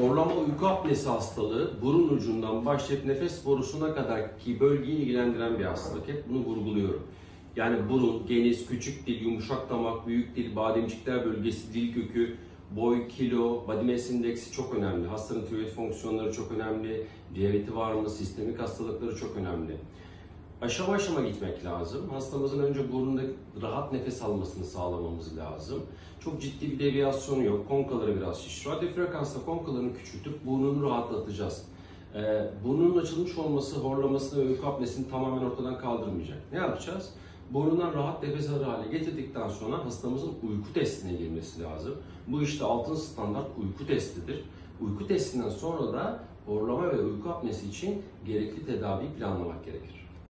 Horlama uyku apnesi hastalığı burun ucundan başlayıp nefes borusuna kadar ki bölgeyi ilgilendiren bir hastalık. Hep bunu vurguluyorum. Yani burun, geniz, küçük dil, yumuşak damak, büyük dil, bademcikler bölgesi, dil kökü, boy, kilo, body mass indeksi çok önemli. Hastanın tiroid fonksiyonları çok önemli. Diyabeti var mı, sistemik hastalıkları çok önemli. Aşama aşama gitmek lazım. Hastamızın önce burnunda rahat nefes almasını sağlamamız lazım. Çok ciddi bir deviyasyonu yok. Konkaları biraz şiş. Radyo frekansla konkalarını küçültüp burnunu rahatlatacağız. Burnunun açılmış olması horlamasını ve uyku apnesini tamamen ortadan kaldırmayacak. Ne yapacağız? Burnundan rahat nefes alır hale getirdikten sonra hastamızın uyku testine girmesi lazım. Bu işte altın standart uyku testidir. Uyku testinden sonra da horlama ve uyku apnesi için gerekli tedaviyi planlamak gerekir.